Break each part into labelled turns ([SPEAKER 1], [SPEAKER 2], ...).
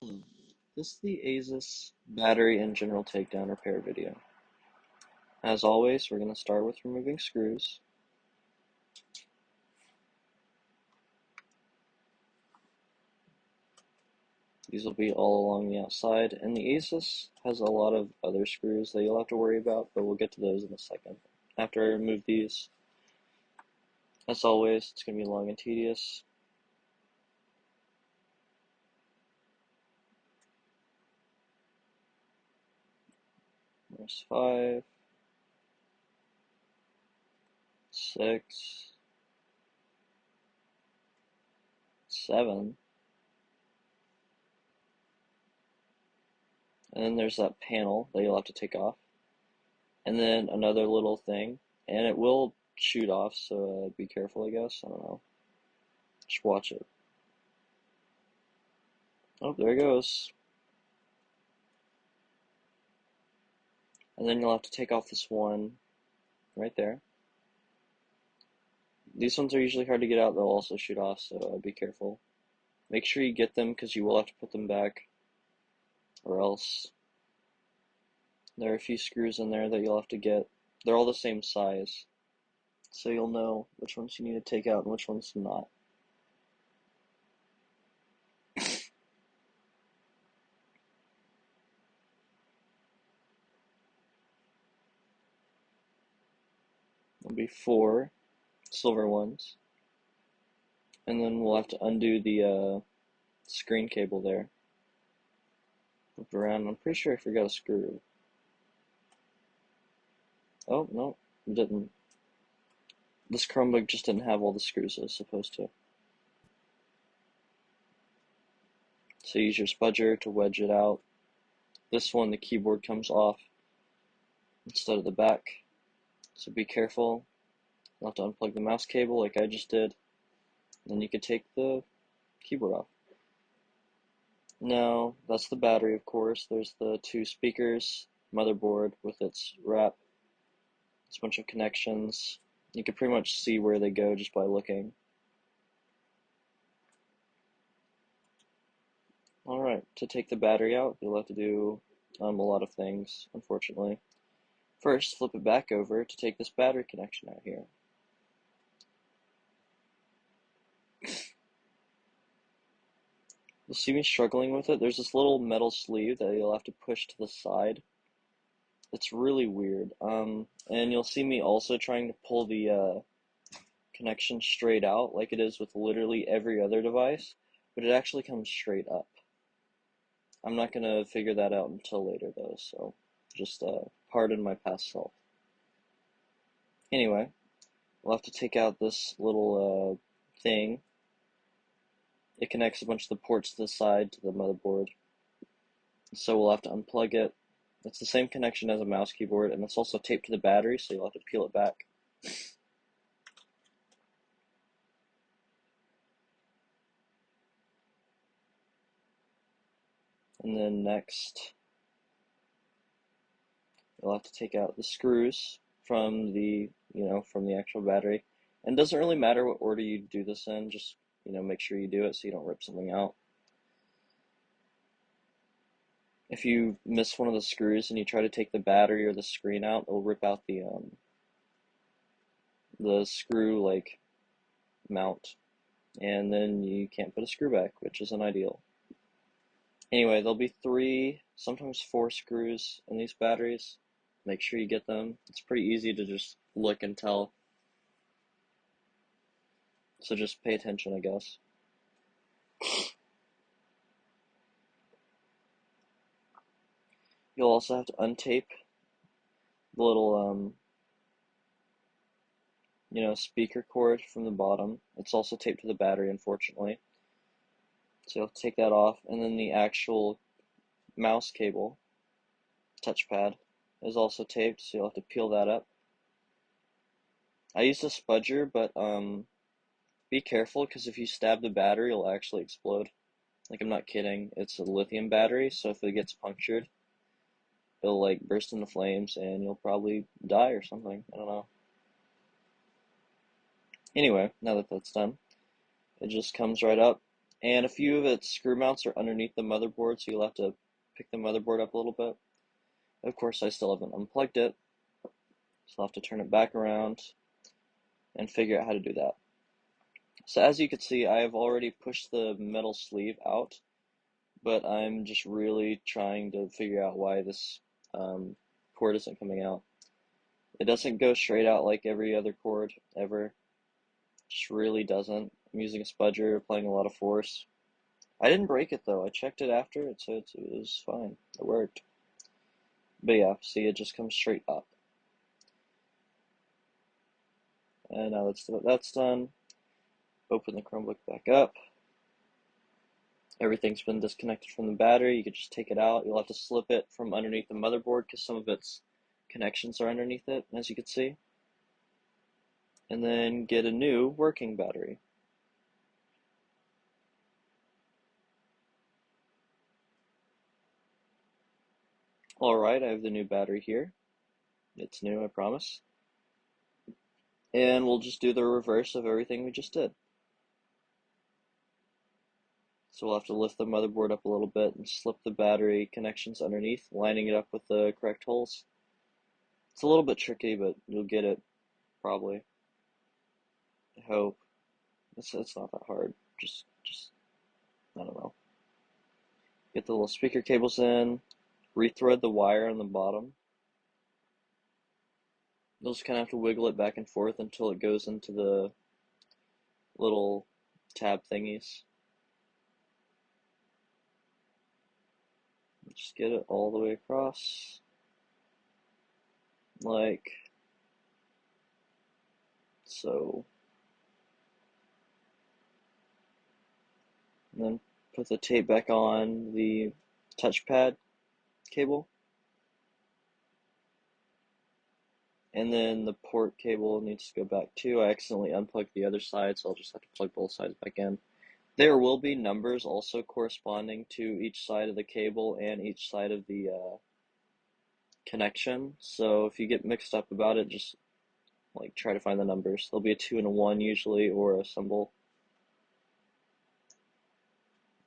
[SPEAKER 1] This is the ASUS battery and general takedown repair video. As always, we're going to start with removing screws. These will be all along the outside, and the ASUS has a lot of other screws that you'll have to worry about, but we'll get to those in a second. After I remove these, as always, it's going to be long and tedious. There's 5, 6, 7, and then there's that panel that you'll have to take off, and then another little thing, and it will shoot off, so be careful, I guess. I don't know. Just watch it. Oh, there it goes. And then you'll have to take off this one right there. These ones are usually hard to get out. They'll also shoot off, so be careful. Make sure you get them because you will have to put them back, or else there are a few screws in there that you'll have to get. They're all the same size, so you'll know which ones you need to take out and which ones not. There'll be 4 silver ones, and then we'll have to undo the screen cable there. Flip around. I'm pretty sure I forgot a screw. Oh, no, it didn't. This Chromebook just didn't have all the screws it was supposed to. So use your spudger to wedge it out. This one, the keyboard comes off instead of the back, so be careful. You'll have to unplug the mouse cable like I just did. Then you can take the keyboard off. Now, that's the battery, of course. There's the 2 speakers, motherboard with its wrap. It's a bunch of connections. You can pretty much see where they go just by looking. Alright, to take the battery out, you'll have to do a lot of things, unfortunately. First, flip it back over to take this battery connection out here. You'll see me struggling with it. There's this little metal sleeve that you'll have to push to the side. It's really weird. And you'll see me also trying to pull the connection straight out like it is with literally every other device, but it actually comes straight up. I'm not going to figure that out until later though, so just pardon my past self. Anyway, we'll have to take out this little thing. It connects a bunch of the ports to the side to the motherboard, so we'll have to unplug it. It's the same connection as a mouse keyboard, and it's also taped to the battery, so you'll have to peel it back. And then next, you'll have to take out the screws from the, from the actual battery. And it doesn't really matter what order you do this in, just, make sure you do it so you don't rip something out. If you miss one of the screws and you try to take the battery or the screen out, it'll rip out the screw like mount, and then you can't put a screw back, which isn't ideal. Anyway, there'll be 3, sometimes 4 screws in these batteries. Make sure you get them. It's pretty easy to just look and tell. So just pay attention, I guess. You'll also have to untape the little, speaker cord from the bottom. It's also taped to the battery, unfortunately. So you'll have to take that off, and then the actual mouse cable, touchpad, is also taped, so you'll have to peel that up. I used a spudger, but be careful, because if you stab the battery, it'll actually explode. Like, I'm not kidding. It's a lithium battery, so if it gets punctured, it'll like burst into flames, and you'll probably die or something. I don't know. Anyway, now that that's done, it just comes right up, And a few of its screw mounts are underneath the motherboard, so you'll have to pick the motherboard up a little bit. Of course, I still haven't unplugged it, so I'll have to turn it back around and figure out how to do that. So as you can see, I have already pushed the metal sleeve out, but I'm just really trying to figure out why this cord isn't coming out. It doesn't go straight out like every other cord ever. Just really doesn't. I'm using a spudger, applying a lot of force. I didn't break it though. I checked it after, it said it was fine. It worked. But yeah, see, it just comes straight up. And now that's done. Open the Chromebook back up. Everything's been disconnected from the battery. You could just take it out. You'll have to slip it from underneath the motherboard because some of its connections are underneath it, as you can see. And then get a new working battery. Alright, I have the new battery here. It's new, I promise. And we'll just do the reverse of everything we just did. So we'll have to lift the motherboard up a little bit and slip the battery connections underneath, lining it up with the correct holes. It's a little bit tricky, but you'll get it, probably. I hope. It's not that hard. Just, I don't know. Get the little speaker cables in, rethread the wire on the bottom. You'll just kind of have to wiggle it back and forth until it goes into the little tab thingies. Just get it all the way across, like so. And then put the tape back on the touchpad cable. And then the port cable needs to go back too. I accidentally unplugged the other side, so I'll just have to plug both sides back in. There will be numbers also corresponding to each side of the cable and each side of the connection. So if you get mixed up about it, just like try to find the numbers. There'll be a 2 and a 1 usually, or a symbol.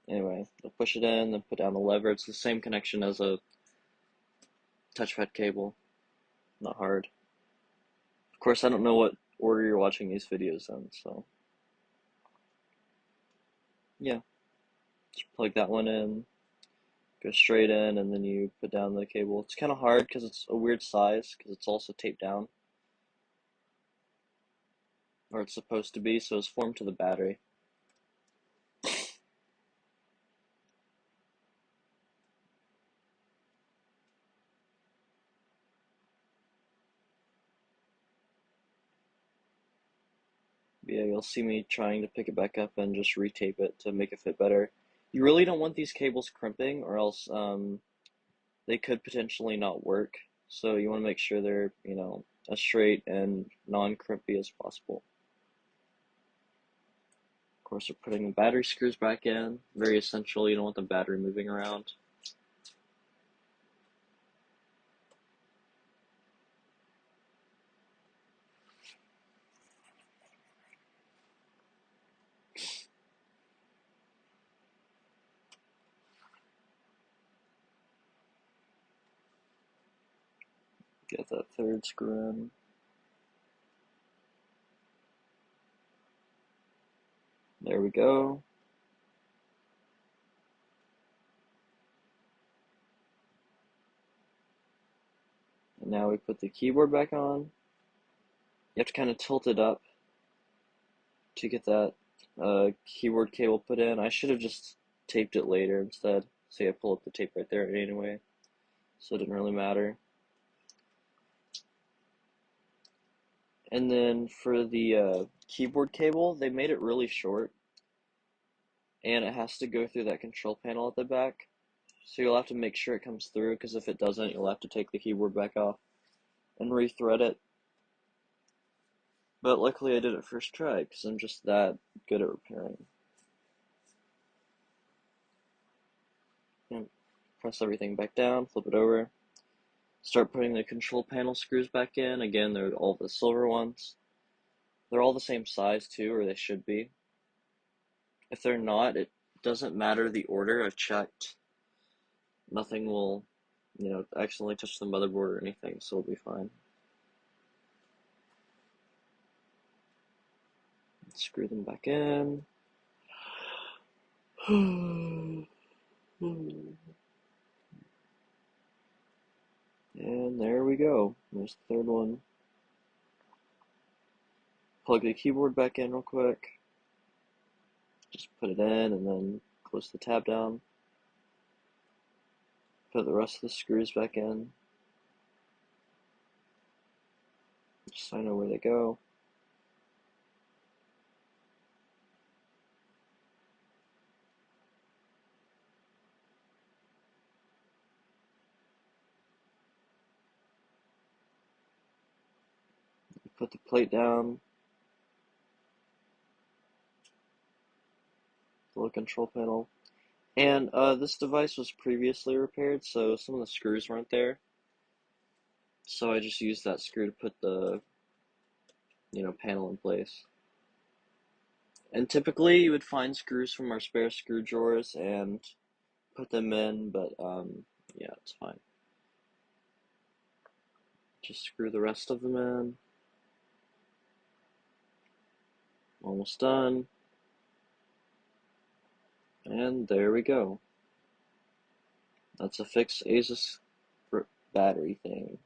[SPEAKER 1] Anyway, I'll push it in, then put down the lever. It's the same connection as a touchpad cable. Not hard. Of course, I don't know what order you're watching these videos in, so yeah. Just plug that one in, go straight in, and then you put down the cable. It's kind of hard because it's a weird size, because it's also taped down. Or it's supposed to be, so it's formed to the battery. But yeah, you'll see me trying to pick it back up and just retape it to make it fit better. You really don't want these cables crimping, or else they could potentially not work. So you want to make sure they're, as straight and non-crimpy as possible. Of course, we're putting the battery screws back in. Very essential. You don't want the battery moving around. Get that third screw in. There we go. And now we put the keyboard back on. You have to kind of tilt it up to get that keyboard cable put in. I should have just taped it later instead. See, I pull up the tape right there anyway, so it didn't really matter. And then for the keyboard cable, they made it really short, and it has to go through that control panel at the back. So you'll have to make sure it comes through, because if it doesn't, you'll have to take the keyboard back off and rethread it. But luckily I did it first try, because I'm just that good at repairing. And press everything back down, flip it over. Start putting the control panel screws back in. Again, they're all the silver ones. They're all the same size too, or they should be. If they're not, Doesn't matter the order, I've checked. Nothing will, accidentally touch the motherboard or anything, so it'll be fine. Screw them back in. And there we go. There's the third one. Plug the keyboard back in real quick. Just put it in and then close the tab down. Put the rest of the screws back in. Just so I know where they go. Put the plate down. The little control panel. And this device was previously repaired, so some of the screws weren't there. So I just used that screw to put the, panel in place. And typically you would find screws from our spare screw drawers and put them in, but yeah, it's fine. Just screw the rest of them in. Almost done. And there we go. That's a fixed ASUS battery thing.